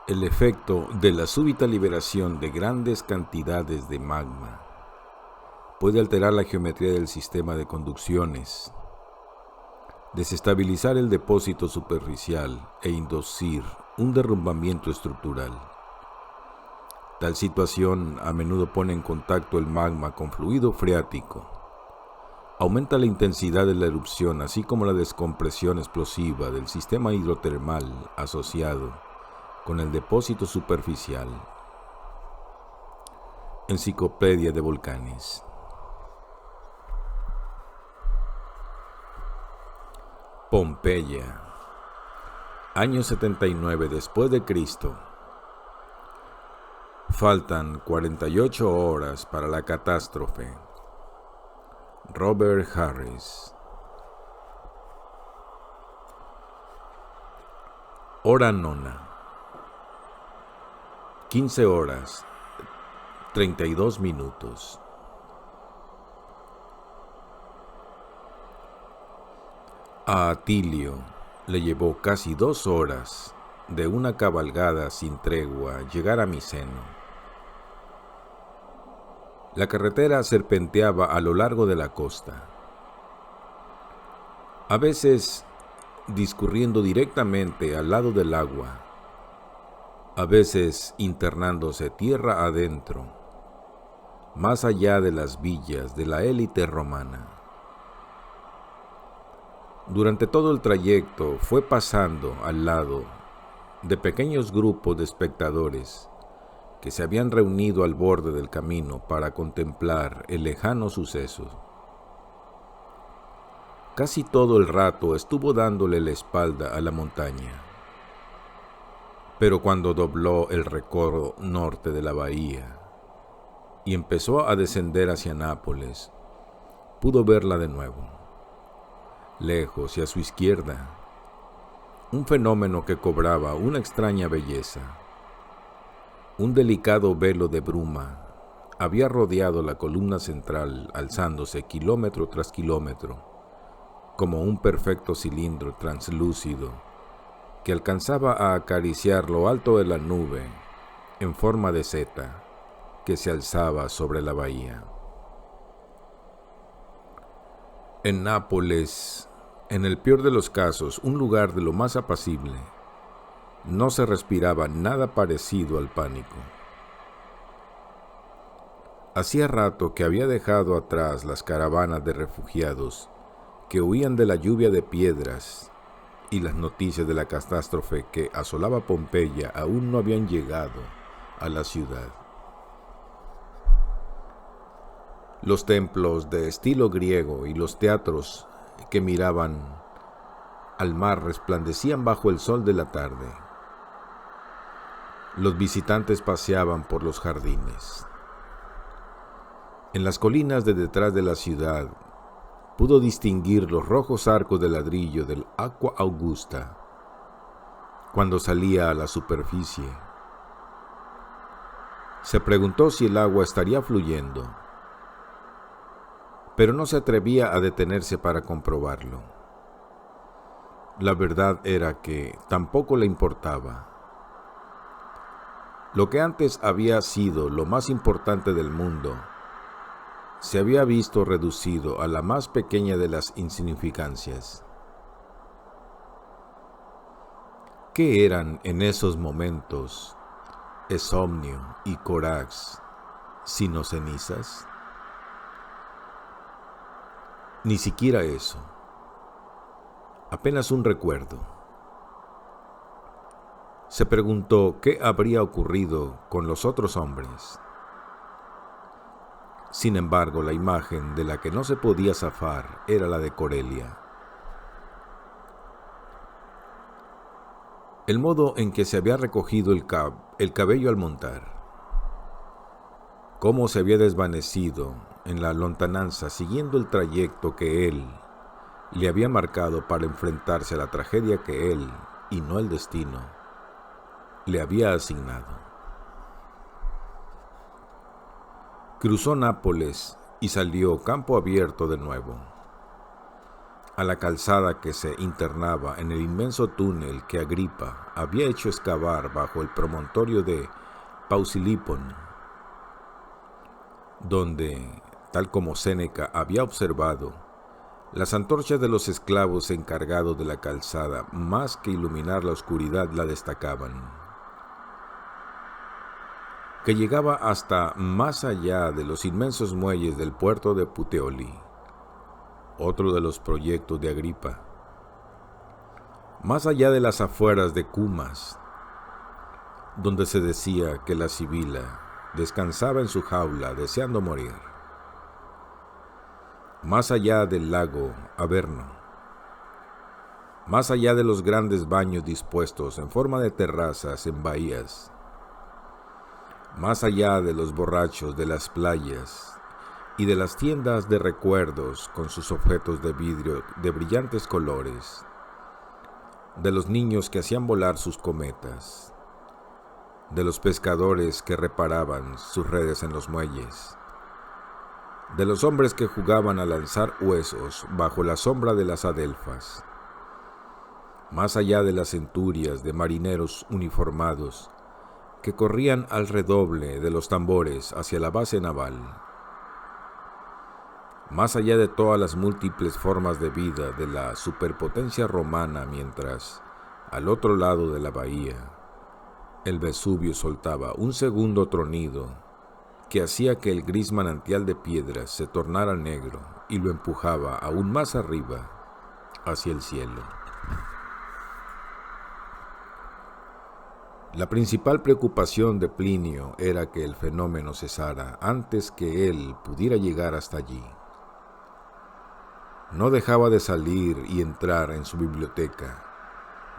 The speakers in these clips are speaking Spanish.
El efecto de la súbita liberación de grandes cantidades de magma puede alterar la geometría del sistema de conducciones, desestabilizar el depósito superficial e inducir un derrumbamiento estructural. Tal situación a menudo pone en contacto el magma con fluido freático, aumenta la intensidad de la erupción, así como la descompresión explosiva del sistema hidrotermal asociado con el depósito superficial. Enciclopedia de Volcanes. Pompeya, año 79 después de Cristo. Faltan 48 horas para la catástrofe. Robert Harris. Hora nona. 15 horas, 32 minutos. A Atilio le llevó casi 2 horas de una cabalgada sin tregua llegar a Miceno. La carretera serpenteaba a lo largo de la costa, a veces discurriendo directamente al lado del agua, a veces internándose tierra adentro, más allá de las villas de la élite romana. Durante todo el trayecto fue pasando al lado de pequeños grupos de espectadores que se habían reunido al borde del camino para contemplar el lejano suceso. Casi todo el rato estuvo dándole la espalda a la montaña. Pero cuando dobló el recodo norte de la bahía y empezó a descender hacia Nápoles, pudo verla de nuevo, lejos y a su izquierda, un fenómeno que cobraba una extraña belleza. Un delicado velo de bruma había rodeado la columna central, alzándose kilómetro tras kilómetro, como un perfecto cilindro translúcido que alcanzaba a acariciar lo alto de la nube en forma de seta que se alzaba sobre la bahía. En Nápoles, en el peor de los casos, un lugar de lo más apacible, no se respiraba nada parecido al pánico. Hacía rato que había dejado atrás las caravanas de refugiados que huían de la lluvia de piedras, y las noticias de la catástrofe que asolaba Pompeya aún no habían llegado a la ciudad. Los templos de estilo griego y los teatros que miraban al mar resplandecían bajo el sol de la tarde. Los visitantes paseaban por los jardines. En las colinas de detrás de la ciudad pudo distinguir los rojos arcos de ladrillo del Aqua Augusta cuando salía a la superficie. Se preguntó si el agua estaría fluyendo, pero no se atrevía a detenerse para comprobarlo. La verdad era que tampoco le importaba. Lo que antes había sido lo más importante del mundo se había visto reducido a la más pequeña de las insignificancias. ¿Qué eran en esos momentos Esomnio y Corax sino cenizas? Ni siquiera eso, apenas un recuerdo. Se preguntó qué habría ocurrido con los otros hombres. Sin embargo, la imagen de la que no se podía zafar era la de Corelia. El modo en que se había recogido el cabello al montar, cómo se había desvanecido en la lontananza siguiendo el trayecto que él le había marcado para enfrentarse a la tragedia que él, y no el destino, le había asignado. Cruzó Nápoles y salió campo abierto de nuevo. a la calzada que se internaba en el inmenso túnel que Agripa había hecho excavar bajo el promontorio de Pausilipon, donde, tal como Séneca había observado, las antorchas de los esclavos encargados de la calzada, más que iluminar la oscuridad, la destacaban, que llegaba hasta más allá de los inmensos muelles del puerto de Puteoli, otro de los proyectos de Agripa, más allá de las afueras de Cumas, donde se decía que la sibila descansaba en su jaula deseando morir, más allá del lago Averno, más allá de los grandes baños dispuestos en forma de terrazas en bahías, más allá de los borrachos de las playas y de las tiendas de recuerdos con sus objetos de vidrio de brillantes colores, de los niños que hacían volar sus cometas, de los pescadores que reparaban sus redes en los muelles, de los hombres que jugaban a lanzar huesos bajo la sombra de las adelfas, más allá de las centurias de marineros uniformados que corrían al redoble de los tambores hacia la base naval, más allá de todas las múltiples formas de vida de la superpotencia romana, mientras, al otro lado de la bahía, el Vesubio soltaba un segundo tronido que hacía que el gris manantial de piedras se tornara negro y lo empujaba aún más arriba, hacia el cielo. La principal preocupación de Plinio era que el fenómeno cesara antes que él pudiera llegar hasta allí. No dejaba de salir y entrar en su biblioteca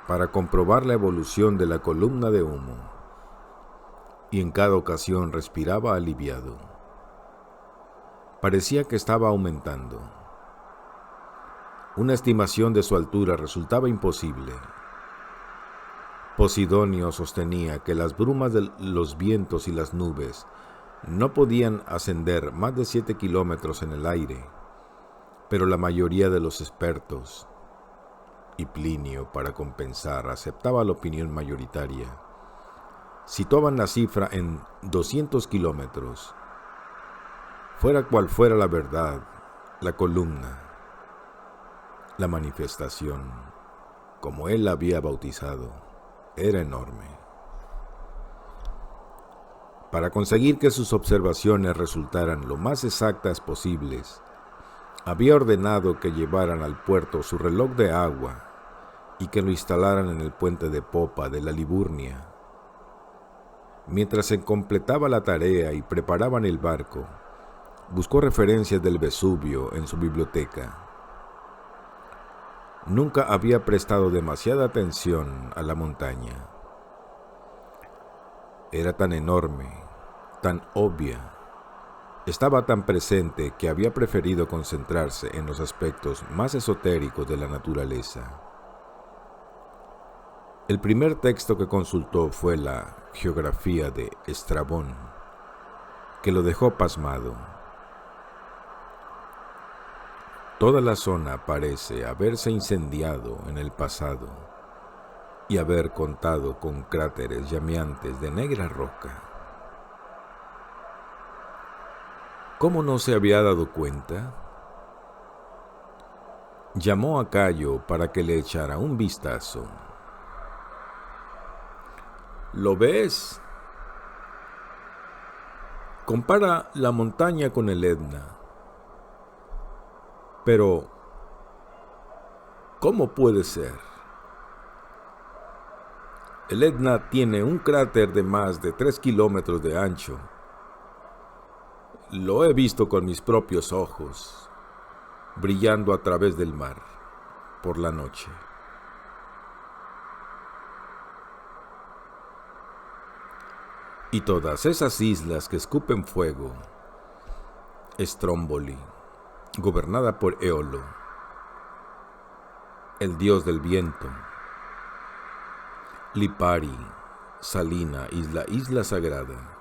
para comprobar la evolución de la columna de humo, y en cada ocasión respiraba aliviado. Parecía que estaba aumentando. Una estimación de su altura resultaba imposible. Posidonio sostenía que las brumas de los vientos y las nubes no podían ascender más de 7 kilómetros en el aire, pero la mayoría de los expertos, y Plinio, para compensar, aceptaba la opinión mayoritaria, situaban la cifra en 200 kilómetros. Fuera cual fuera la verdad, la columna, la manifestación, como él la había bautizado, era enorme. Para conseguir que sus observaciones resultaran lo más exactas posibles, había ordenado que llevaran al puerto su reloj de agua y que lo instalaran en el puente de popa de la Liburnia. Mientras se completaba la tarea y preparaban el barco, buscó referencias del Vesubio en su biblioteca. Nunca había prestado demasiada atención a la montaña. Era tan enorme, tan obvia, estaba tan presente que había preferido concentrarse en los aspectos más esotéricos de la naturaleza. El primer texto que consultó fue la Geografía de Estrabón, que lo dejó pasmado. Toda la zona parece haberse incendiado en el pasado y haber contado con cráteres llameantes de negra roca. ¿Cómo no se había dado cuenta? Llamó a Cayo para que le echara un vistazo. ¿Lo ves? Compara la montaña con el Etna. Pero, ¿cómo puede ser? El Etna tiene un cráter de más de 3 kilómetros de ancho. Lo he visto con mis propios ojos, brillando a través del mar, por la noche. Y todas esas islas que escupen fuego, Stromboli, gobernada por Eolo, el dios del viento, Lipari, Salina, isla sagrada,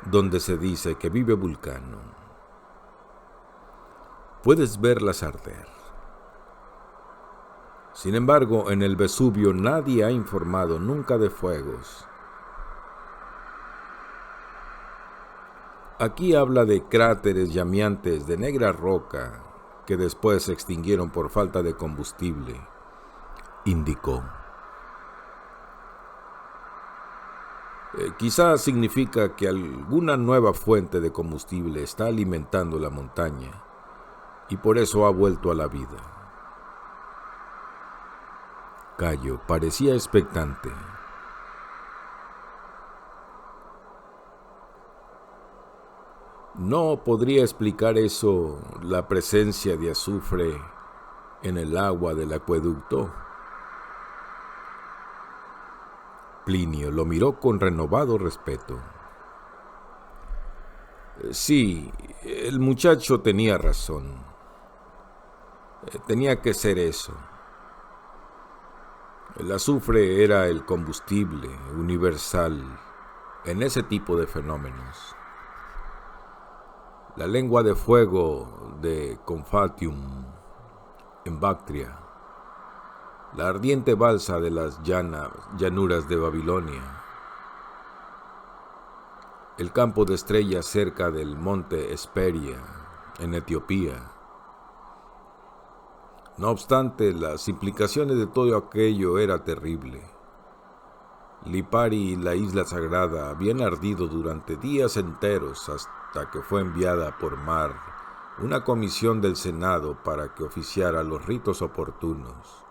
donde se dice que vive Vulcano. Puedes verlas arder. Sin embargo, en el Vesubio nadie ha informado nunca de fuegos. Aquí habla de cráteres llameantes de negra roca que después se extinguieron por falta de combustible, indicó. Quizás significa que alguna nueva fuente de combustible está alimentando la montaña y por eso ha vuelto a la vida. Cayo parecía expectante. ¿No podría explicar eso la presencia de azufre en el agua del acueducto? Plinio lo miró con renovado respeto. Sí, el muchacho tenía razón. Tenía que ser eso. El azufre era el combustible universal en ese tipo de fenómenos. La lengua de fuego de Confatium en Bactria, la ardiente balsa de las llanuras de Babilonia, el campo de estrellas cerca del monte Hesperia en Etiopía. No obstante, las implicaciones de todo aquello era terrible. Lipari y la isla sagrada habían ardido durante días enteros hasta que fue enviada por mar una comisión del Senado para que oficiara los ritos oportunos.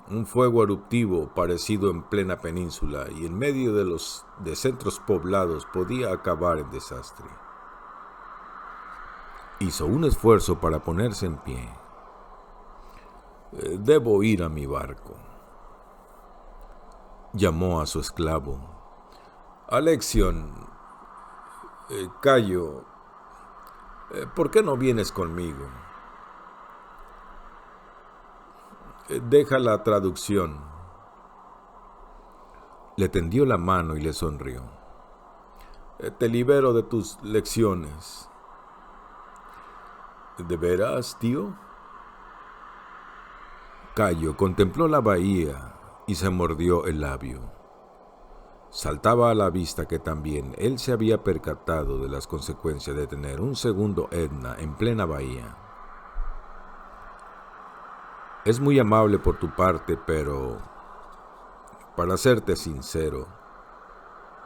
Un fuego eruptivo parecido en plena península y en medio de centros poblados podía acabar en desastre. Hizo un esfuerzo para ponerse en pie. Debo ir a mi barco. Llamó a su esclavo. Alexion, Cayo, ¿por qué no vienes conmigo? Deja la traducción. Le tendió la mano y le sonrió. Te libero de tus lecciones. ¿De veras, tío? Cayo contempló la bahía y se mordió el labio. Saltaba a la vista que también él se había percatado de las consecuencias de tener un segundo Etna en plena bahía. Es muy amable por tu parte, pero, para serte sincero,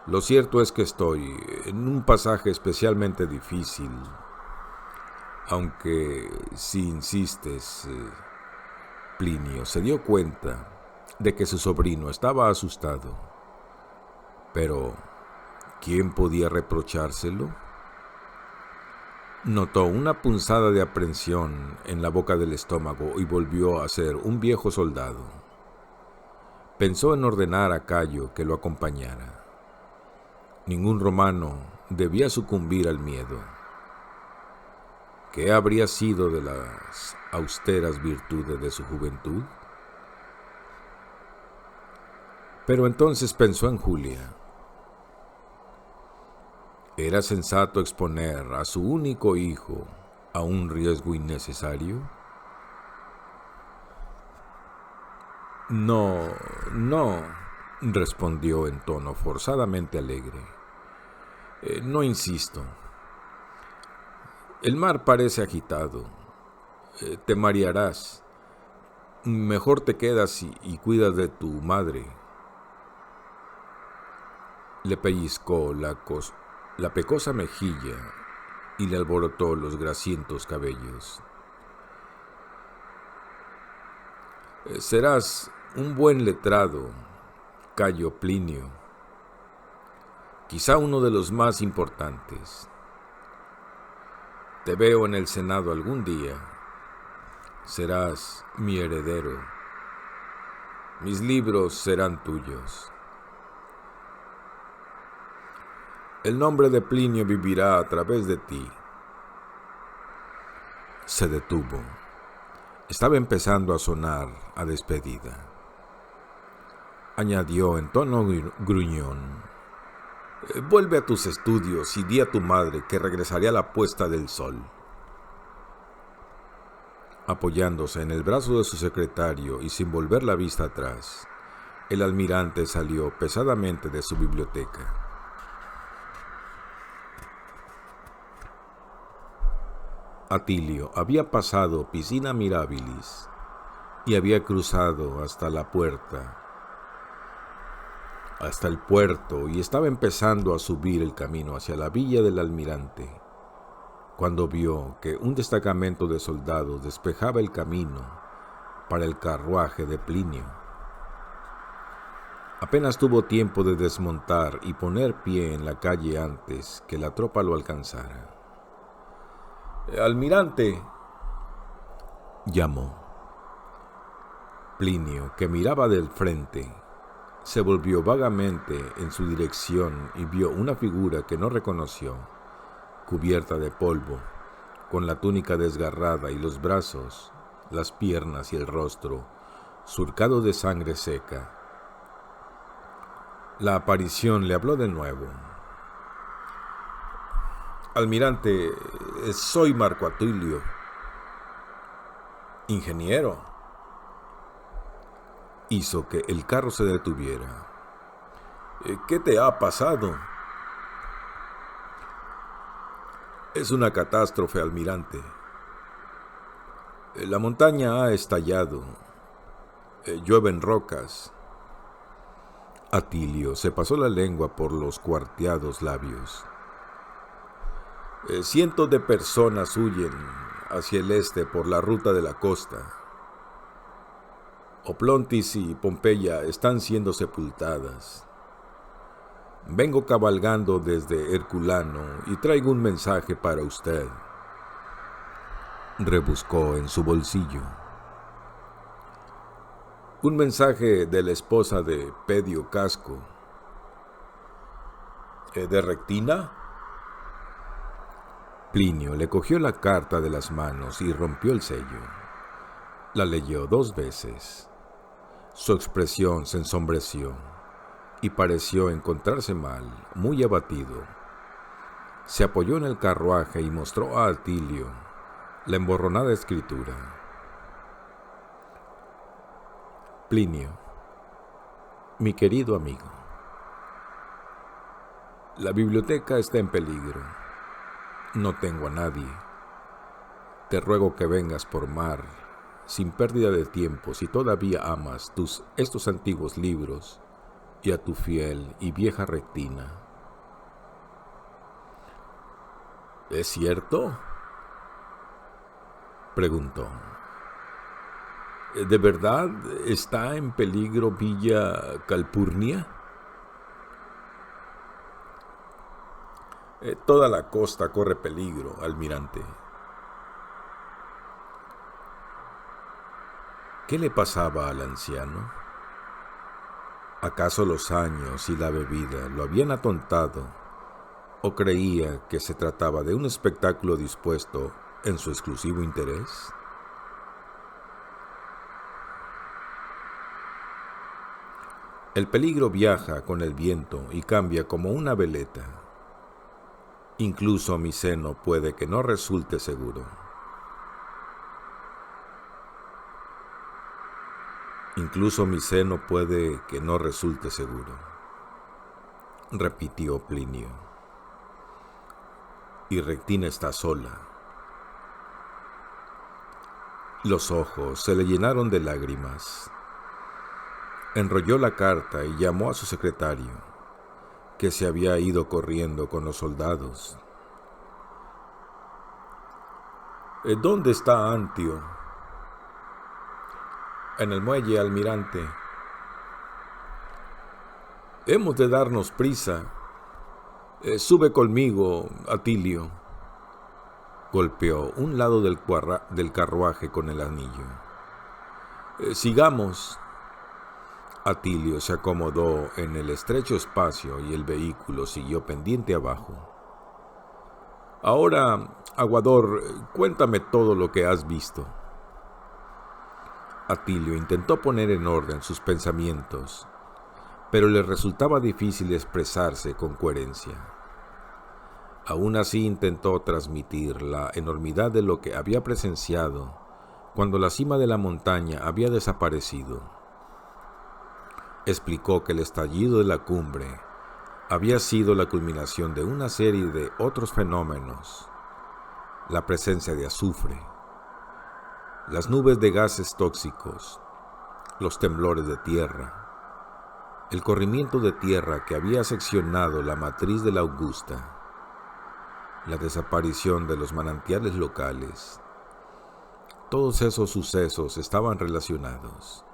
lo cierto es que estoy en un pasaje especialmente difícil, aunque si insistes. Plinio se dio cuenta de que su sobrino estaba asustado. Pero, ¿quién podía reprochárselo? Notó una punzada de aprensión en la boca del estómago y volvió a ser un viejo soldado. Pensó en ordenar a Cayo que lo acompañara. Ningún romano debía sucumbir al miedo. ¿Qué habría sido de las austeras virtudes de su juventud? Pero entonces pensó en Julia. ¿Era sensato exponer a su único hijo a un riesgo innecesario? No, respondió en tono forzadamente alegre. No insisto. El mar parece agitado. Te marearás. Mejor te quedas y cuidas de tu madre. Le pellizcó la pecosa mejilla y le alborotó los grasientos cabellos. Serás un buen letrado, Cayo Plinio. Quizá uno de los más importantes. Te veo en el Senado algún día. Serás mi heredero. Mis libros serán tuyos. El nombre de Plinio vivirá a través de ti. Se detuvo. Estaba empezando a sonar a despedida. Añadió en tono gruñón. Vuelve a tus estudios y di a tu madre que regresaré a la puesta del sol. Apoyándose en el brazo de su secretario y sin volver la vista atrás, el almirante salió pesadamente de su biblioteca. Atilio había pasado Piscina Mirabilis y había cruzado hasta la puerta, hasta el puerto, y estaba empezando a subir el camino hacia la villa del almirante, cuando vio que un destacamento de soldados despejaba el camino para el carruaje de Plinio. Apenas tuvo tiempo de desmontar y poner pie en la calle antes que la tropa lo alcanzara. «Almirante», llamó. Plinio, que miraba del frente, se volvió vagamente en su dirección y vio una figura que no reconoció, cubierta de polvo, con la túnica desgarrada y los brazos, las piernas y el rostro surcados de sangre seca. La aparición le habló de nuevo. «Almirante, soy Marco Atilio, ingeniero». Hizo que el carro se detuviera. «¿Qué te ha pasado?» «Es una catástrofe, almirante. La montaña ha estallado. Llueven rocas». Atilio se pasó la lengua por los cuarteados labios. «Cientos de personas huyen hacia el este por la ruta de la costa. Oplontis y Pompeya están siendo sepultadas. Vengo cabalgando desde Herculano y traigo un mensaje para usted». Rebuscó en su bolsillo. «Un mensaje de la esposa de Pedio Casco». «¿De Rectina?» Plinio le cogió la carta de las manos y rompió el sello. La leyó 2 veces. Su expresión se ensombreció y pareció encontrarse mal, muy abatido. Se apoyó en el carruaje y mostró a Atilio la emborronada escritura. «Plinio, mi querido amigo, la biblioteca está en peligro. No tengo a nadie. Te ruego que vengas por mar, sin pérdida de tiempo, si todavía amas estos antiguos libros y a tu fiel y vieja Rectina». «¿Es cierto?», preguntó. «¿De verdad está en peligro Villa Calpurnia?» «Toda la costa corre peligro, almirante». ¿Qué le pasaba al anciano? ¿Acaso los años y la bebida lo habían atontado o creía que se trataba de un espectáculo dispuesto en su exclusivo interés? El peligro viaja con el viento y cambia como una veleta. Incluso mi seno puede que no resulte seguro. Incluso mi seno puede que no resulte seguro, repitió Plinio. Y Rectina está sola. Los ojos se le llenaron de lágrimas. Enrolló la carta y llamó a su secretario, que se había ido corriendo con los soldados. «¿Dónde está Antio?» «En el muelle, almirante». «Hemos de darnos prisa. Sube conmigo, Atilio». Golpeó un lado del carruaje con el anillo. «Sigamos». Atilio se acomodó en el estrecho espacio y el vehículo siguió pendiente abajo. «Ahora, Aguador, cuéntame todo lo que has visto». Atilio intentó poner en orden sus pensamientos, pero le resultaba difícil expresarse con coherencia. Aún así intentó transmitir la enormidad de lo que había presenciado cuando la cima de la montaña había desaparecido. Explicó que el estallido de la cumbre había sido la culminación de una serie de otros fenómenos: la presencia de azufre, las nubes de gases tóxicos, los temblores de tierra, el corrimiento de tierra que había seccionado la matriz de la Augusta, la desaparición de los manantiales locales. Todos esos sucesos estaban relacionados.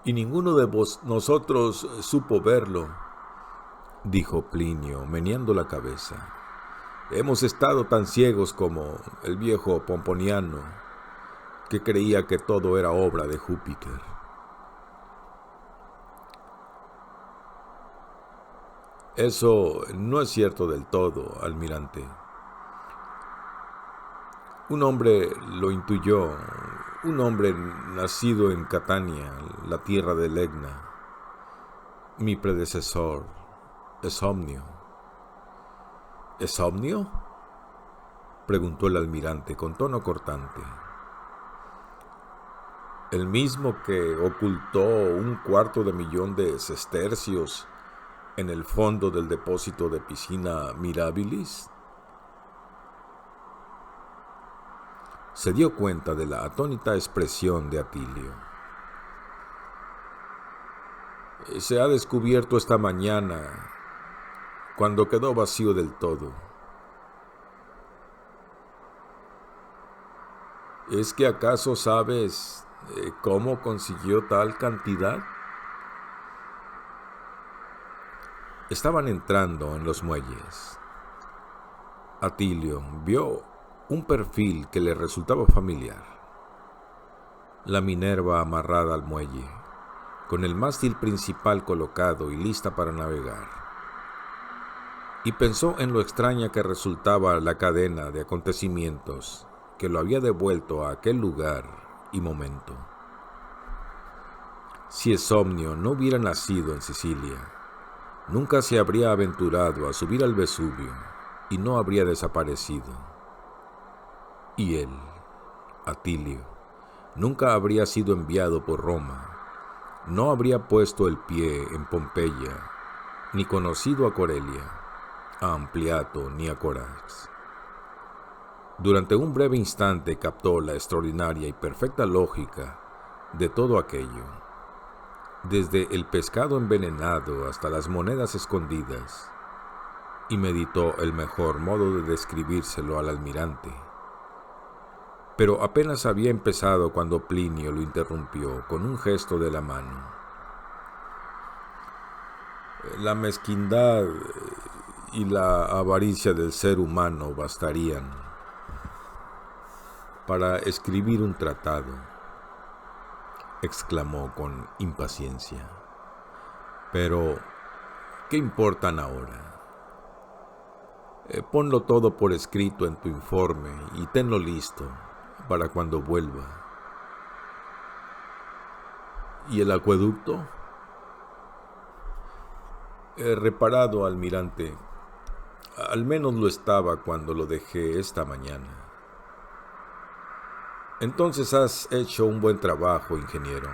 Y ninguno de nosotros supo verlo, dijo Plinio, meneando la cabeza. Hemos estado tan ciegos como el viejo Pomponiano, que creía que todo era obra de Júpiter. Eso no es cierto del todo, almirante. Un hombre lo intuyó, un hombre nacido en Catania, la tierra del Etna, mi predecesor, Esomnio. ¿Esomnio?, preguntó el almirante con tono cortante. ¿El mismo que ocultó 250,000 de sestercios en el fondo del depósito de Piscina Mirabilis? Se dio cuenta de la atónita expresión de Atilio. Se ha descubierto esta mañana, cuando quedó vacío del todo. ¿Es que acaso sabes cómo consiguió tal cantidad? Estaban entrando en los muelles. Atilio vio un perfil que le resultaba familiar. La Minerva amarrada al muelle, con el mástil principal colocado y lista para navegar. Y pensó en lo extraña que resultaba la cadena de acontecimientos que lo había devuelto a aquel lugar y momento. Si Esomnio no hubiera nacido en Sicilia, nunca se habría aventurado a subir al Vesubio y no habría desaparecido. Y él, Atilio, nunca habría sido enviado por Roma, no habría puesto el pie en Pompeya, ni conocido a Corelia, a Ampliato ni a Corax. Durante un breve instante captó la extraordinaria y perfecta lógica de todo aquello, desde el pescado envenenado hasta las monedas escondidas, y meditó el mejor modo de describírselo al almirante. Pero apenas había empezado cuando Plinio lo interrumpió con un gesto de la mano. La mezquindad y la avaricia del ser humano bastarían para escribir un tratado, exclamó con impaciencia. Pero, ¿qué importan ahora? Ponlo todo por escrito en tu informe y tenlo listo para cuando vuelva. ¿Y el acueducto? Reparado, almirante. Al menos lo estaba cuando lo dejé esta mañana. Entonces has hecho un buen trabajo, ingeniero.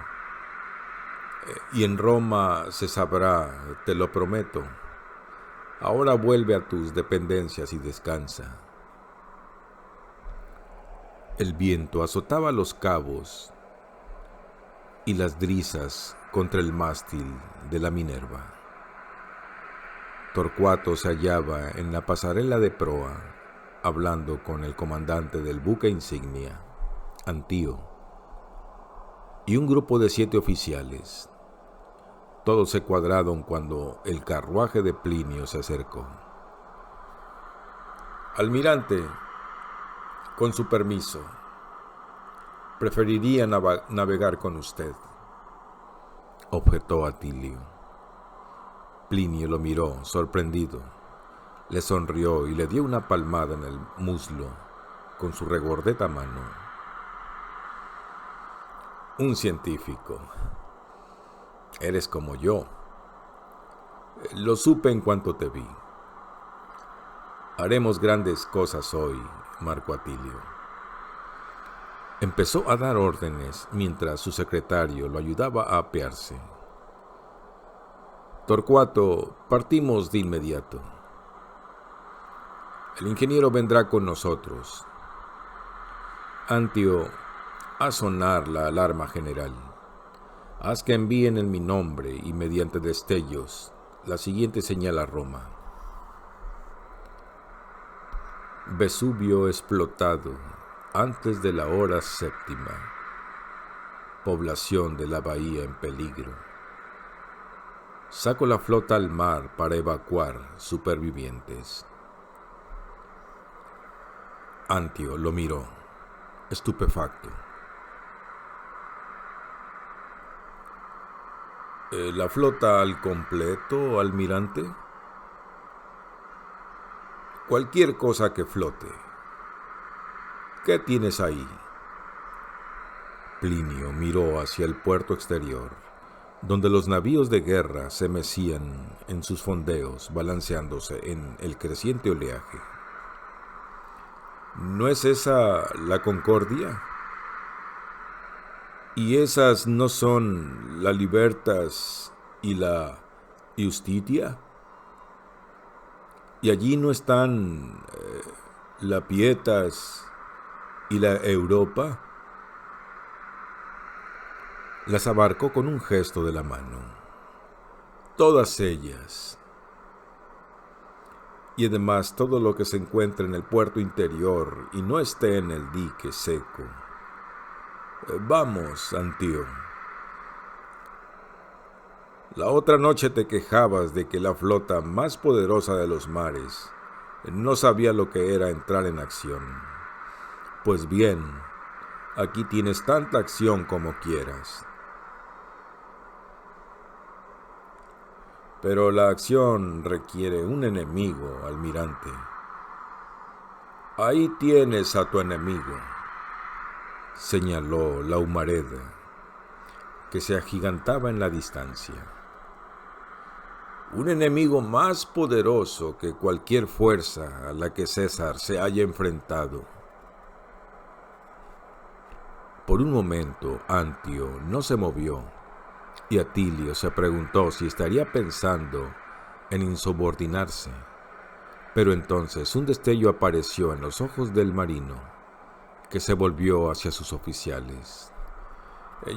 Y en Roma se sabrá, te lo prometo. Ahora vuelve a tus dependencias y descansa. El viento azotaba los cabos y las drisas contra el mástil de la Minerva. Torcuato se hallaba en la pasarela de proa, hablando con el comandante del buque insignia, Antío, y un grupo de 7 oficiales. Todos se cuadraron cuando el carruaje de Plinio se acercó. Almirante, con su permiso, preferiría navegar con usted, objetó Atilio. Plinio lo miró, sorprendido, le sonrió y le dio una palmada en el muslo con su regordeta mano. Un científico. Eres como yo. Lo supe en cuanto te vi. Haremos grandes cosas hoy, Marco Atilio. Empezó a dar órdenes mientras su secretario lo ayudaba a apearse. Torcuato, partimos de inmediato. El ingeniero vendrá con nosotros. Antio, haz sonar la alarma general. Haz que envíen en mi nombre y mediante destellos la siguiente señal a Roma. Vesubio explotado antes de la hora 7. Población de la bahía en peligro. Saco la flota al mar para evacuar supervivientes. Antio lo miró, estupefacto. ¿La flota al completo, almirante? Cualquier cosa que flote. ¿Qué tienes ahí? Plinio miró hacia el puerto exterior, donde los navíos de guerra se mecían en sus fondeos, balanceándose en el creciente oleaje. ¿No es esa la Concordia? ¿Y esas no son la Libertas y la Justitia? ¿Y allí no están la Pietas y la Europa? Las abarcó con un gesto de la mano. Todas ellas. Y además todo lo que se encuentre en el puerto interior y no esté en el dique seco. Vamos, Antio. La otra noche te quejabas de que la flota más poderosa de los mares no sabía lo que era entrar en acción. Pues bien, aquí tienes tanta acción como quieras. Pero la acción requiere un enemigo, almirante. Ahí tienes a tu enemigo, señaló la humareda, que se agigantaba en la distancia. Un enemigo más poderoso que cualquier fuerza a la que César se haya enfrentado. Por un momento, Antio no se movió, y Atilio se preguntó si estaría pensando en insubordinarse. Pero entonces un destello apareció en los ojos del marino, que se volvió hacia sus oficiales.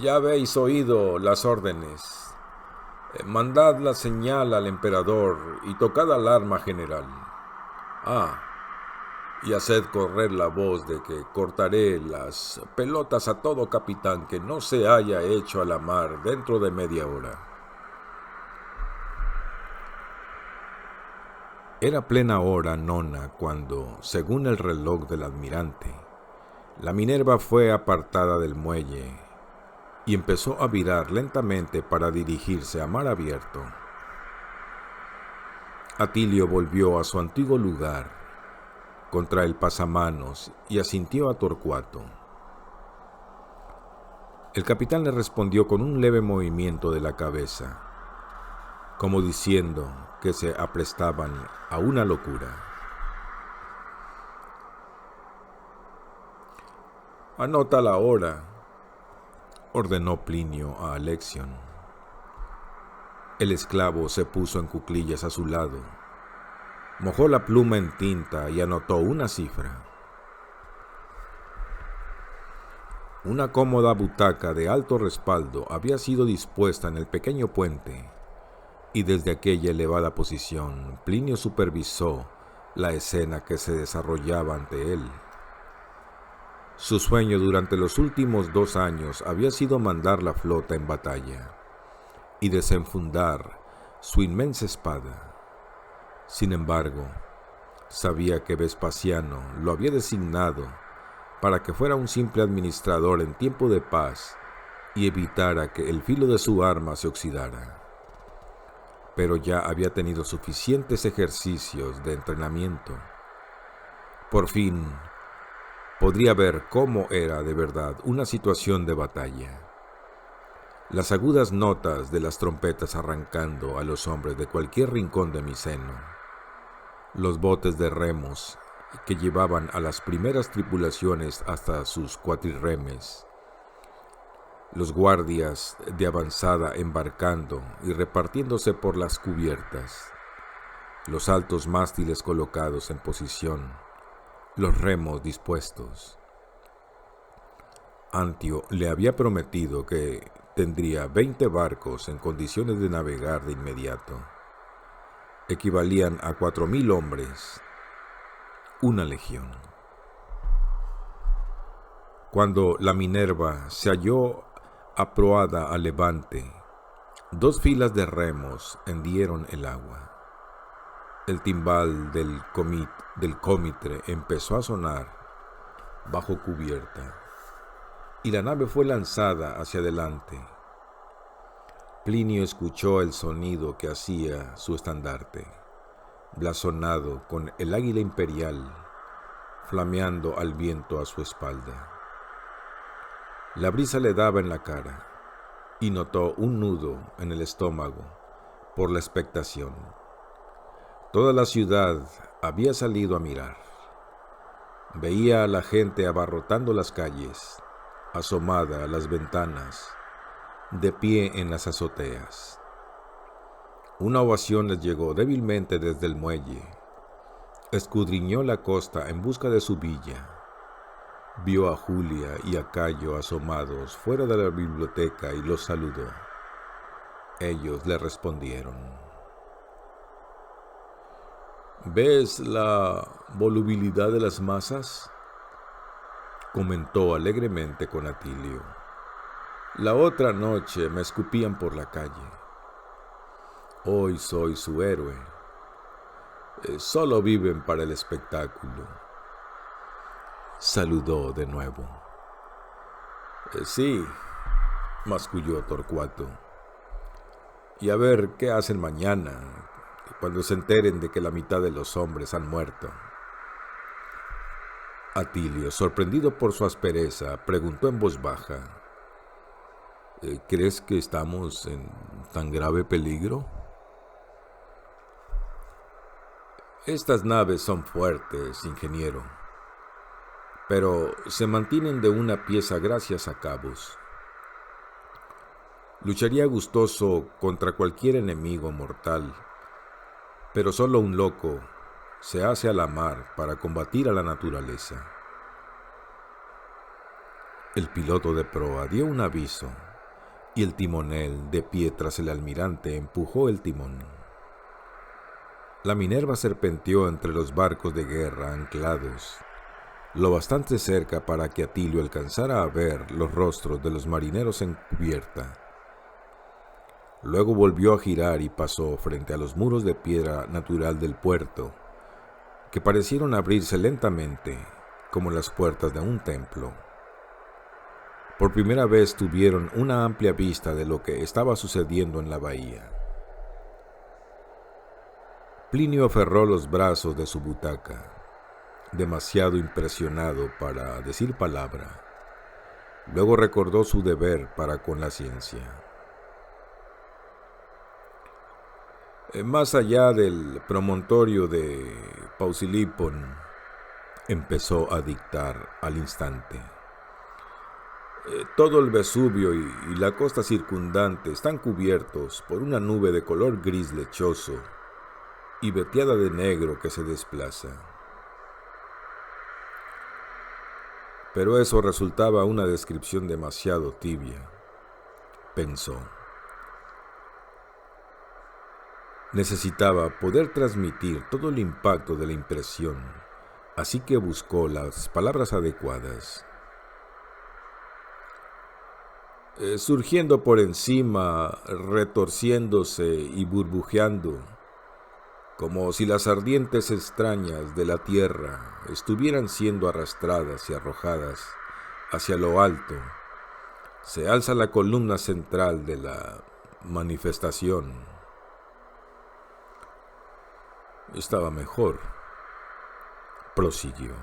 Ya habéis oído las órdenes. Mandad la señal al emperador y tocad alarma general. Y haced correr la voz de que cortaré las pelotas a todo capitán que no se haya hecho a la mar dentro de media hora. Era plena hora nona cuando, según el reloj del almirante, la Minerva fue apartada del muelle y empezó a virar lentamente para dirigirse a mar abierto. Atilio volvió a su antiguo lugar contra el pasamanos y asintió a Torcuato. El capitán le respondió con un leve movimiento de la cabeza, como diciendo que se aprestaban a una locura. Anota la hora, ordenó Plinio a Alexion. El esclavo se puso en cuclillas a su lado, mojó la pluma en tinta y anotó una cifra. Una cómoda butaca de alto respaldo había sido dispuesta en el pequeño puente, y desde aquella elevada posición Plinio supervisó la escena que se desarrollaba ante él. Su sueño durante los últimos 2 años había sido mandar la flota en batalla y desenfundar su inmensa espada. Sin embargo, sabía que Vespasiano lo había designado para que fuera un simple administrador en tiempo de paz y evitara que el filo de su arma se oxidara. Pero ya había tenido suficientes ejercicios de entrenamiento. Por fin, podría ver cómo era de verdad una situación de batalla. Las agudas notas de las trompetas arrancando a los hombres de cualquier rincón de Miceno, los botes de remos que llevaban a las primeras tripulaciones hasta sus cuatrirremes, los guardias de avanzada embarcando y repartiéndose por las cubiertas, los altos mástiles colocados en posición, los remos dispuestos. Antio le había prometido que tendría 20 barcos en condiciones de navegar de inmediato. Equivalían a 4,000 hombres, una legión. Cuando la Minerva se halló aproada a levante, 2 filas de remos hendieron el agua. El timbal del cómitre empezó a sonar bajo cubierta, y la nave fue lanzada hacia adelante. Plinio escuchó el sonido que hacía su estandarte, blasonado con el águila imperial, flameando al viento a su espalda. La brisa le daba en la cara, y notó un nudo en el estómago por la expectación. Toda la ciudad había salido a mirar. Veía a la gente abarrotando las calles, asomada a las ventanas, de pie en las azoteas. Una ovación les llegó débilmente desde el muelle. Escudriñó la costa en busca de su villa. Vio a Julia y a Cayo asomados fuera de la biblioteca y los saludó. Ellos le respondieron: ¿ves la volubilidad de las masas?, comentó alegremente con Atilio. La otra noche me escupían por la calle. Hoy soy su héroe. Solo viven para el espectáculo. Saludó de nuevo. Sí, masculló Torcuato. Y a ver qué hacen mañana, cuando se enteren de que la mitad de los hombres han muerto. Atilio, sorprendido por su aspereza, preguntó en voz baja: ¿crees que estamos en tan grave peligro? Estas naves son fuertes, ingeniero, pero se mantienen de una pieza gracias a cabos. Lucharía gustoso contra cualquier enemigo mortal, pero solo un loco se hace a la mar para combatir a la naturaleza. El piloto de proa dio un aviso, y el timonel, de pie tras el almirante, empujó el timón. La Minerva serpenteó entre los barcos de guerra anclados, lo bastante cerca para que Atilio alcanzara a ver los rostros de los marineros en cubierta. Luego volvió a girar y pasó frente a los muros de piedra natural del puerto, que parecieron abrirse lentamente, como las puertas de un templo. Por primera vez tuvieron una amplia vista de lo que estaba sucediendo en la bahía. Plinio aferró los brazos de su butaca, demasiado impresionado para decir palabra. Luego recordó su deber para con la ciencia. Más allá del promontorio de Pausilipon, empezó a dictar al instante. Todo el Vesubio y la costa circundante están cubiertos por una nube de color gris lechoso y veteada de negro que se desplaza. Pero eso resultaba una descripción demasiado tibia, pensó. Necesitaba poder transmitir todo el impacto de la impresión, así que buscó las palabras adecuadas. Surgiendo por encima, retorciéndose y burbujeando, como si las ardientes extrañas de la tierra estuvieran siendo arrastradas y arrojadas hacia lo alto, se alza la columna central de la manifestación. Estaba mejor, prosiguió.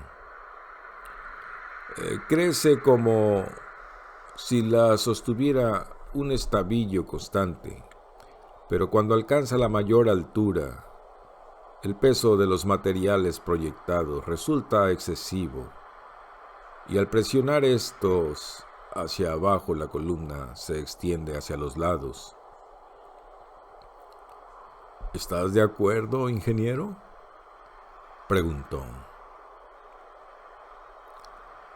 Crece como si la sostuviera un estabillo constante, pero cuando alcanza la mayor altura, El peso de los materiales proyectados resulta excesivo y al presionar estos hacia abajo la columna se extiende hacia los lados. ¿Estás de acuerdo, ingeniero?, preguntó.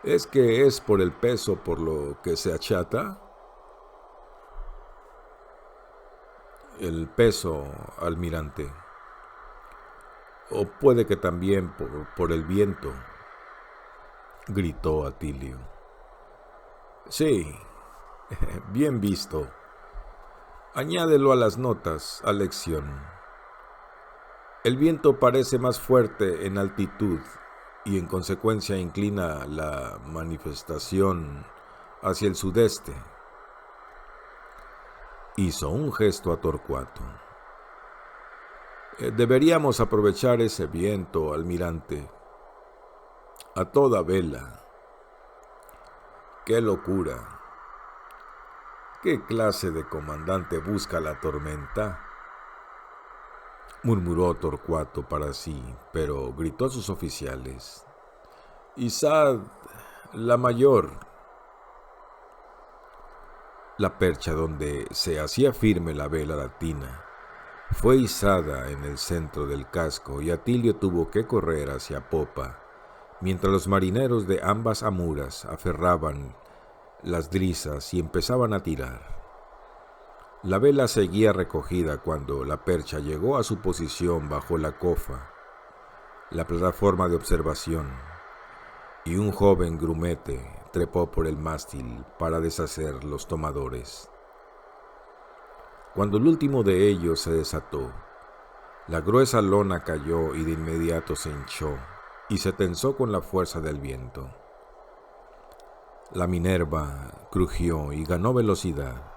¿Es que es por el peso por lo que se achata? El peso, almirante. O puede que también por el viento, gritó Atilio. Sí, bien visto. Añádelo a las notas, Alexion. El viento parece más fuerte en altitud y en consecuencia inclina la manifestación hacia el sudeste. Hizo un gesto a Torcuato. Deberíamos aprovechar ese viento, almirante. A toda vela. ¡Qué locura! ¿Qué clase de comandante busca la tormenta?, murmuró Torcuato para sí, pero gritó a sus oficiales. ¡Izad la mayor! La percha donde se hacía firme la vela latina fue izada en el centro del casco y Atilio tuvo que correr hacia popa, mientras los marineros de ambas amuras aferraban las drisas y empezaban a tirar. La vela seguía recogida cuando la percha llegó a su posición bajo la cofa, la plataforma de observación, y un joven grumete trepó por el mástil para deshacer los tomadores. Cuando el último de ellos se desató, la gruesa lona cayó y de inmediato se hinchó y se tensó con la fuerza del viento. La Minerva crujió y ganó velocidad,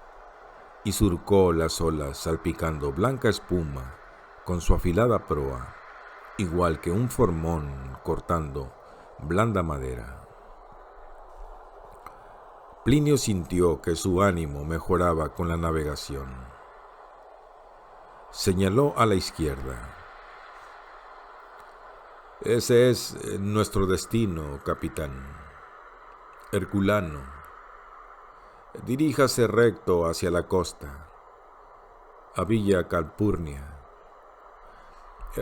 y surcó las olas salpicando blanca espuma con su afilada proa, igual que un formón cortando blanda madera. Plinio sintió que su ánimo mejoraba con la navegación. Señaló a la izquierda. Ese es nuestro destino, capitán. Herculano. Diríjase recto hacia la costa, a Villa Calpurnia.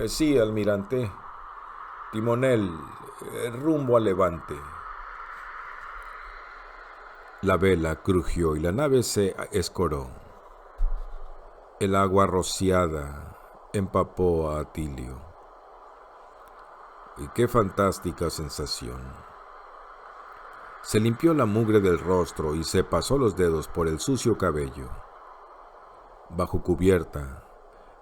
Sí, almirante. Timonel, rumbo a levante. La vela crujió y la nave se escoró. El agua rociada empapó a Atilio. Y qué fantástica sensación. Se limpió la mugre del rostro y se pasó los dedos por el sucio cabello. Bajo cubierta,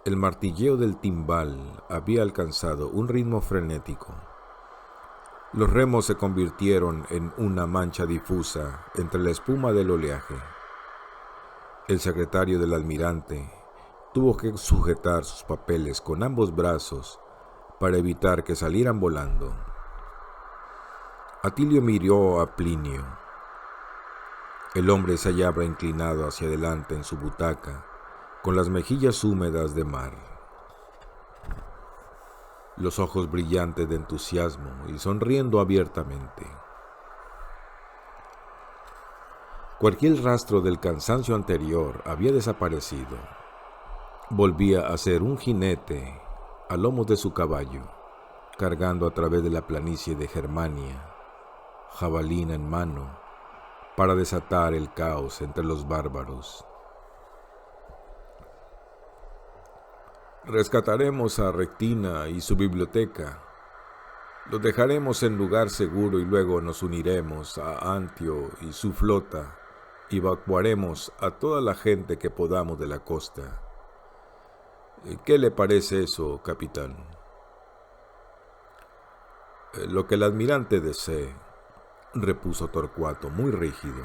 el martilleo del timbal había alcanzado un ritmo frenético. Los remos se convirtieron en una mancha difusa entre la espuma del oleaje. El secretario del almirante tuvo que sujetar sus papeles con ambos brazos para evitar que salieran volando. Atilio miró a Plinio. El hombre se hallaba inclinado hacia adelante en su butaca, con las mejillas húmedas de mar, los ojos brillantes de entusiasmo y sonriendo abiertamente. Cualquier rastro del cansancio anterior había desaparecido. Volvía a ser un jinete a lomos de su caballo, cargando a través de la planicie de Germania, jabalina en mano, para desatar el caos entre los bárbaros. Rescataremos a Rectina y su biblioteca. Los dejaremos en lugar seguro y luego nos uniremos a Antio y su flota y evacuaremos a toda la gente que podamos de la costa. ¿Qué le parece eso, capitán? Lo que el almirante desee, repuso Torcuato, muy rígido.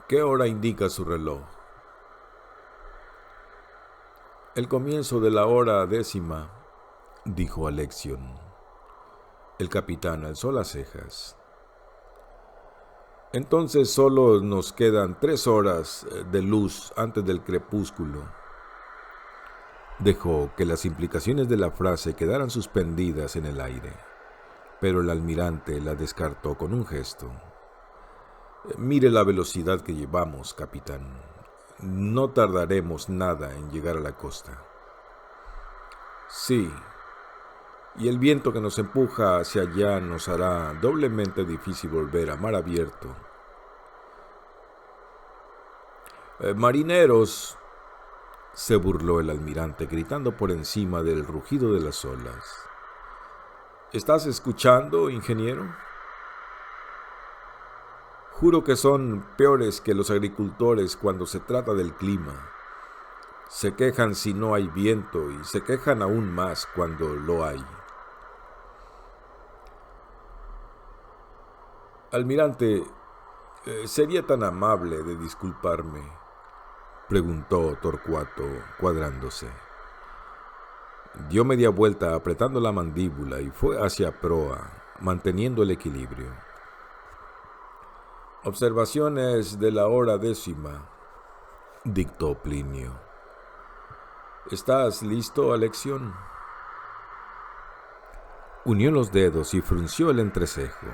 ¿Qué hora indica su reloj? El comienzo de la hora 10, dijo Alexion. El capitán alzó las cejas. Entonces solo nos quedan 3 horas de luz antes del crepúsculo. Dejó que las implicaciones de la frase quedaran suspendidas en el aire, pero el almirante la descartó con un gesto. Mire la velocidad que llevamos, capitán. No tardaremos nada en llegar a la costa. Sí, y el viento que nos empuja hacia allá nos hará doblemente difícil volver a mar abierto. Marineros, se burló el almirante, gritando por encima del rugido de las olas. ¿Estás escuchando, ingeniero? Juro que son peores que los agricultores cuando se trata del clima. Se quejan si no hay viento y se quejan aún más cuando lo hay. Almirante, ¿sería tan amable de disculparme?, preguntó Torcuato, cuadrándose. Dio media vuelta apretando la mandíbula y fue hacia proa, manteniendo el equilibrio. Observaciones de la hora 10, dictó Plinio. ¿Estás listo, Alexion? Unió los dedos y frunció el entrecejo.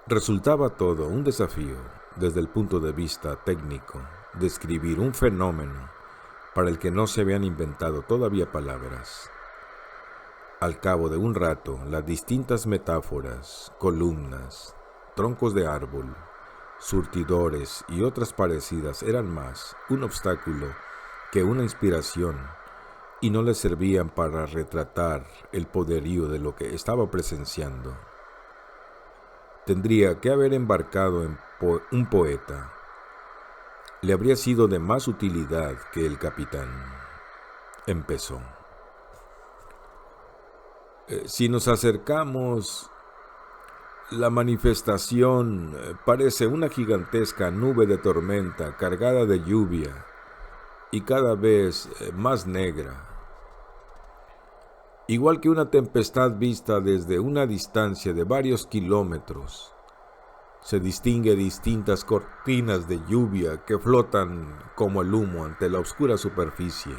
Resultaba todo un desafío, desde el punto de vista técnico, describir un fenómeno para el que no se habían inventado todavía palabras. Al cabo de un rato, las distintas metáforas, columnas, troncos de árbol, surtidores y otras parecidas eran más un obstáculo que una inspiración, y no le servían para retratar el poderío de lo que estaba presenciando. Tendría que haber embarcado en un poeta. Le habría sido de más utilidad que el capitán. Empezó. Si nos acercamos, la manifestación parece una gigantesca nube de tormenta cargada de lluvia y cada vez más negra. Igual que una tempestad vista desde una distancia de varios kilómetros, se distingue distintas cortinas de lluvia que flotan como el humo ante la oscura superficie.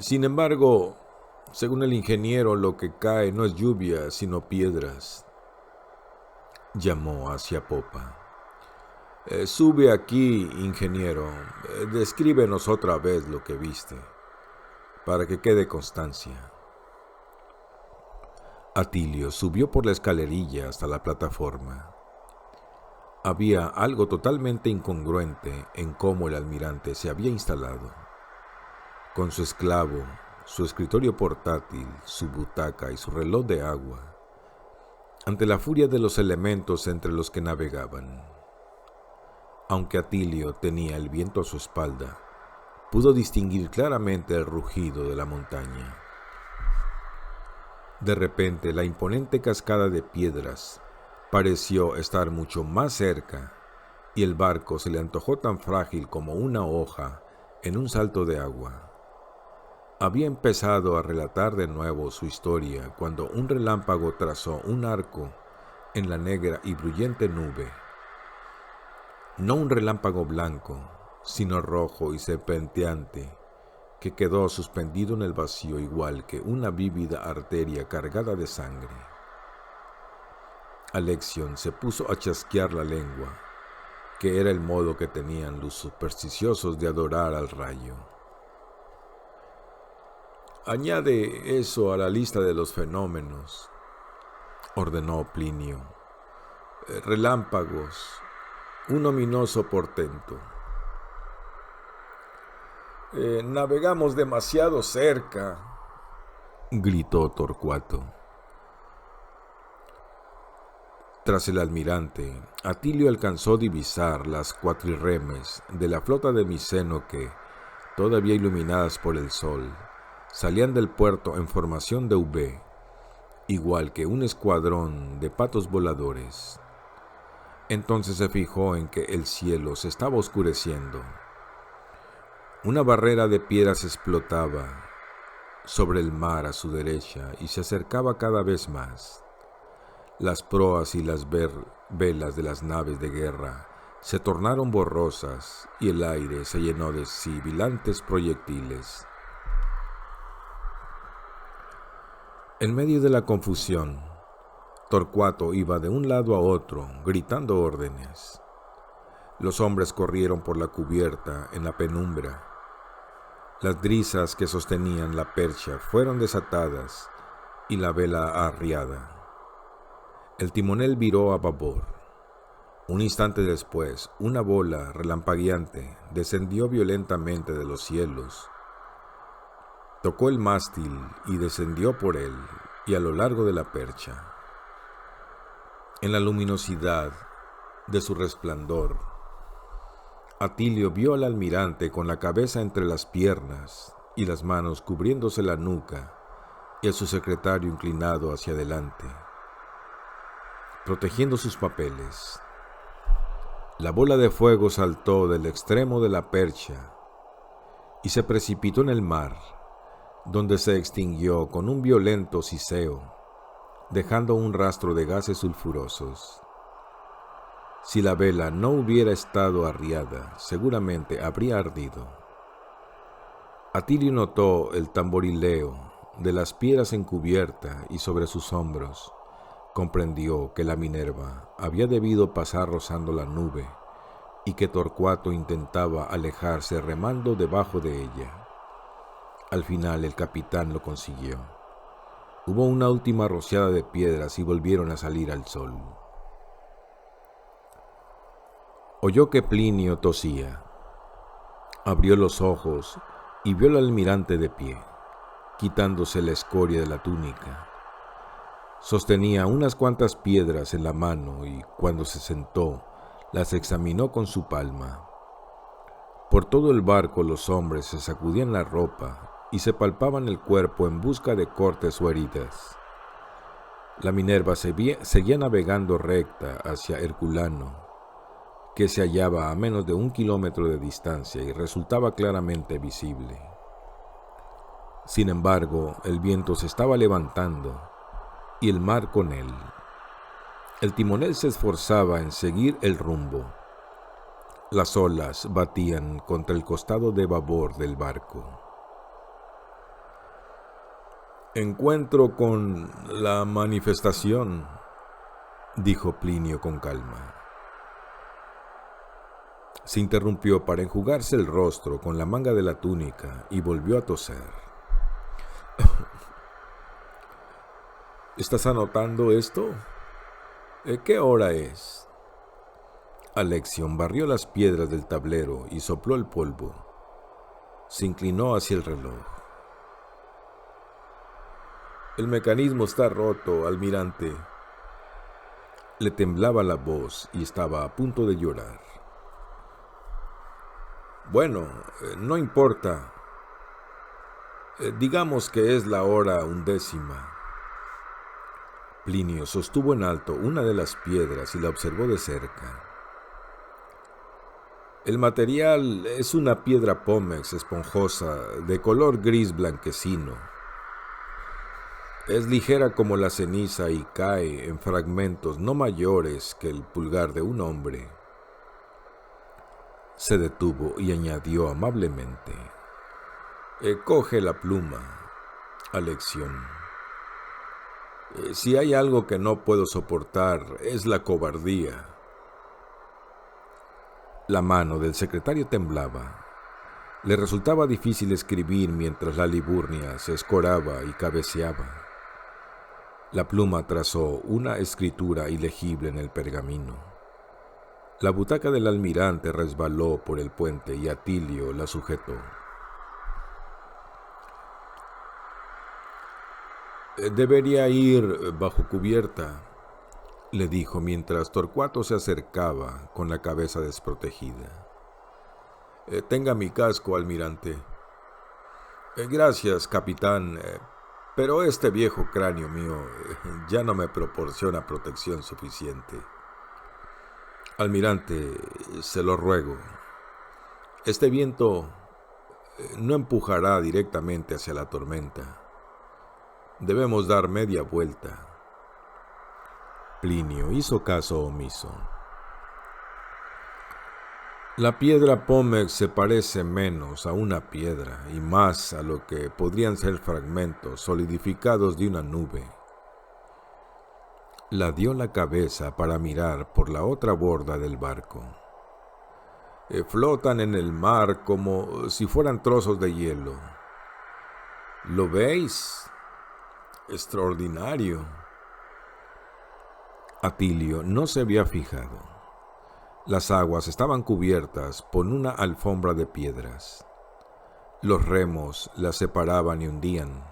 Sin embargo, según el ingeniero, lo que cae no es lluvia, sino piedras. Llamó hacia popa. Sube aquí, ingeniero. Descríbenos otra vez lo que viste, para que quede constancia. Atilio subió por la escalerilla hasta la plataforma. Había algo totalmente incongruente en cómo el almirante se había instalado. Con su esclavo, su escritorio portátil, su butaca y su reloj de agua, ante la furia de los elementos entre los que navegaban. Aunque Atilio tenía el viento a su espalda, pudo distinguir claramente el rugido de la montaña. De repente, la imponente cascada de piedras pareció estar mucho más cerca, y el barco se le antojó tan frágil como una hoja en un salto de agua. Había empezado a relatar de nuevo su historia cuando un relámpago trazó un arco en la negra y brillante nube. No un relámpago blanco, sino rojo y serpenteante, que quedó suspendido en el vacío igual que una vívida arteria cargada de sangre. Alexion se puso a chasquear la lengua, que era el modo que tenían los supersticiosos de adorar al rayo. Añade eso a la lista de los fenómenos, ordenó Plinio. Relámpagos, un ominoso portento. Navegamos demasiado cerca, gritó Torcuato. Tras el almirante, Atilio alcanzó a divisar las cuatrirremes de la flota de Miceno que, todavía iluminadas por el sol, salían del puerto en formación de V, igual que un escuadrón de patos voladores. Entonces se fijó en que el cielo se estaba oscureciendo. Una barrera de piedras explotaba sobre el mar a su derecha y se acercaba cada vez más. Las proas y las velas de las naves de guerra se tornaron borrosas y el aire se llenó de sibilantes proyectiles. En medio de la confusión, Torcuato iba de un lado a otro, gritando órdenes. Los hombres corrieron por la cubierta en la penumbra. Las drisas que sostenían la percha fueron desatadas y la vela arriada. El timonel viró a babor. Un instante después, una bola relampagueante descendió violentamente de los cielos. Tocó el mástil y descendió por él y a lo largo de la percha. En la luminosidad de su resplandor, Atilio vio al almirante con la cabeza entre las piernas y las manos cubriéndose la nuca y a su secretario inclinado hacia adelante, protegiendo sus papeles. La bola de fuego saltó del extremo de la percha y se precipitó en el mar, donde se extinguió con un violento siseo, dejando un rastro de gases sulfurosos. Si la vela no hubiera estado arriada, seguramente habría ardido. Atilio notó el tamborileo de las piedras en cubierta y sobre sus hombros. Comprendió que la Minerva había debido pasar rozando la nube y que Torcuato intentaba alejarse remando debajo de ella. Al final el capitán lo consiguió. Hubo una última rociada de piedras y volvieron a salir al sol. Oyó que Plinio tosía. Abrió los ojos y vio al almirante de pie, quitándose la escoria de la túnica. Sostenía unas cuantas piedras en la mano y cuando se sentó, las examinó con su palma. Por todo el barco los hombres se sacudían la ropa y se palpaban el cuerpo en busca de cortes o heridas. La Minerva seguía navegando recta hacia Herculano, que se hallaba a menos de 1 kilómetro de distancia y resultaba claramente visible. Sin embargo, el viento se estaba levantando y el mar con él. El timonel se esforzaba en seguir el rumbo. Las olas batían contra el costado de babor del barco. «Encuentro con la manifestación», dijo Plinio con calma. Se interrumpió para enjugarse el rostro con la manga de la túnica y volvió a toser. «¿Estás anotando esto? ¿Qué hora es?» Alexion barrió las piedras del tablero y sopló el polvo. Se inclinó hacia el reloj. «El mecanismo está roto, almirante». Le temblaba la voz y estaba a punto de llorar. «Bueno, no importa. Digamos que es la hora 11». Plinio sostuvo en alto una de las piedras y la observó de cerca. El material es una piedra pómex esponjosa de color gris blanquecino. Es ligera como la ceniza y cae en fragmentos no mayores que el pulgar de un hombre. Se detuvo y añadió amablemente: «Coge la pluma, Alexion. Si hay algo que no puedo soportar es la cobardía». La mano del secretario temblaba. Le resultaba difícil escribir mientras la liburnia se escoraba y cabeceaba. La pluma trazó una escritura ilegible en el pergamino. La butaca del almirante resbaló por el puente y Atilio la sujetó. «Debería ir bajo cubierta», le dijo mientras Torcuato se acercaba con la cabeza desprotegida. «Tenga mi casco, almirante». «Gracias, capitán, pero este viejo cráneo mío ya no me proporciona protección suficiente». «Almirante, se lo ruego. Este viento no empujará directamente hacia la tormenta. Debemos dar media vuelta». Plinio hizo caso omiso. La piedra Pómex se parece menos a una piedra y más a lo que podrían ser fragmentos solidificados de una nube. La dio la cabeza para mirar por la otra borda del barco. Flotan en el mar como si fueran trozos de hielo. ¿Lo veis? Extraordinario. Atilio no se había fijado. Las aguas estaban cubiertas por una alfombra de piedras. Los remos las separaban y hundían,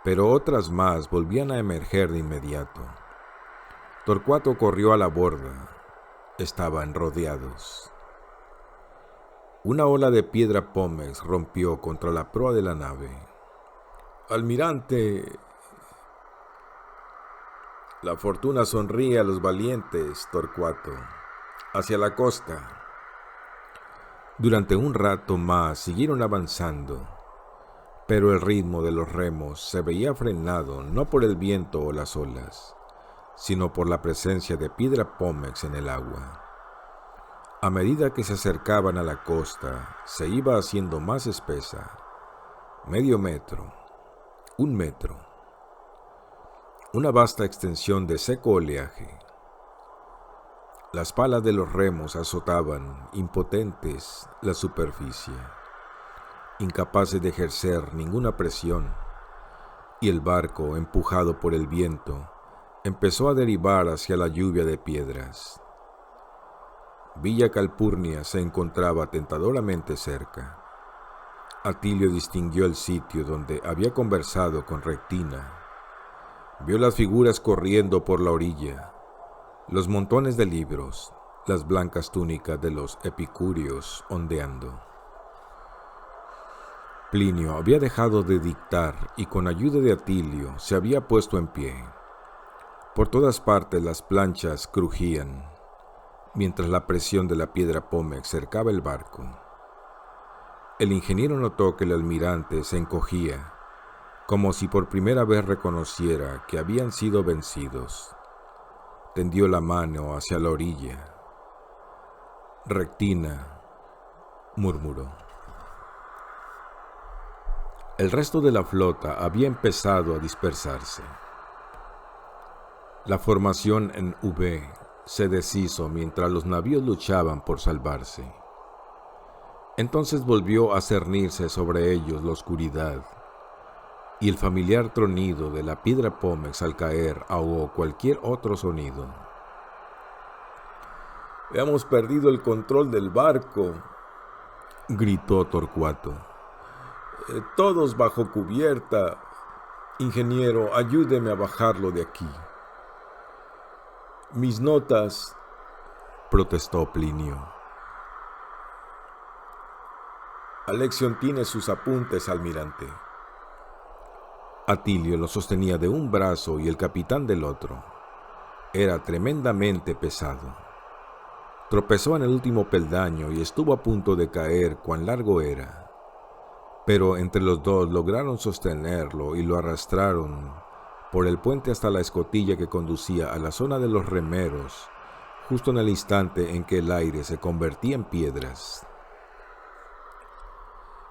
pero otras más volvían a emerger de inmediato. Torcuato corrió a la borda. Estaban rodeados. Una ola de piedra Pómex rompió contra la proa de la nave. ¡Almirante! La fortuna sonríe a los valientes, Torcuato. Hacia la costa. Durante un rato más siguieron avanzando, pero el ritmo de los remos se veía frenado no por el viento o las olas, sino por la presencia de piedra Pómex en el agua. A medida que se acercaban a la costa, se iba haciendo más espesa, medio metro, 1 metro, una vasta extensión de seco oleaje. Las palas de los remos azotaban, impotentes, la superficie, incapaces de ejercer ninguna presión, y el barco, empujado por el viento, empezó a derivar hacia la lluvia de piedras. Villa Calpurnia se encontraba tentadoramente cerca. Atilio distinguió el sitio donde había conversado con Rectina. Vio las figuras corriendo por la orilla, los montones de libros, las blancas túnicas de los epicúreos ondeando. Plinio había dejado de dictar y con ayuda de Atilio se había puesto en pie. Por todas partes las planchas crujían, mientras la presión de la piedra Pómex cercaba el barco. El ingeniero notó que el almirante se encogía, como si por primera vez reconociera que habían sido vencidos. Tendió la mano hacia la orilla. Rectina, murmuró. El resto de la flota había empezado a dispersarse. La formación en V se deshizo mientras los navíos luchaban por salvarse. Entonces volvió a cernirse sobre ellos la oscuridad, y el familiar tronido de la piedra Pómex al caer ahogó cualquier otro sonido. «Hemos perdido el control del barco», gritó Torcuato. «Todos bajo cubierta. Ingeniero, ayúdeme a bajarlo de aquí». «Mis notas», protestó Plinio. «Alexion tiene sus apuntes, almirante». Atilio lo sostenía de un brazo y el capitán del otro. Era tremendamente pesado. Tropezó en el último peldaño y estuvo a punto de caer cuán largo era. Pero entre los dos lograron sostenerlo y lo arrastraron por el puente hasta la escotilla que conducía a la zona de los remeros, justo en el instante en que el aire se convertía en piedras.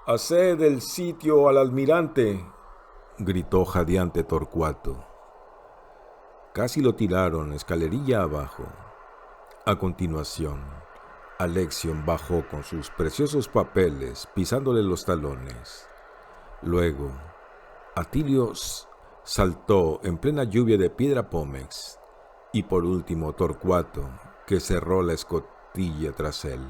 «Haced el sitio al almirante», gritó jadeante Torcuato. Casi lo tiraron escalerilla abajo. A continuación, Alexion bajó con sus preciosos papeles, pisándole los talones. Luego, Atilio saltó en plena lluvia de piedra Pómex, y por último Torcuato, que cerró la escotilla tras él.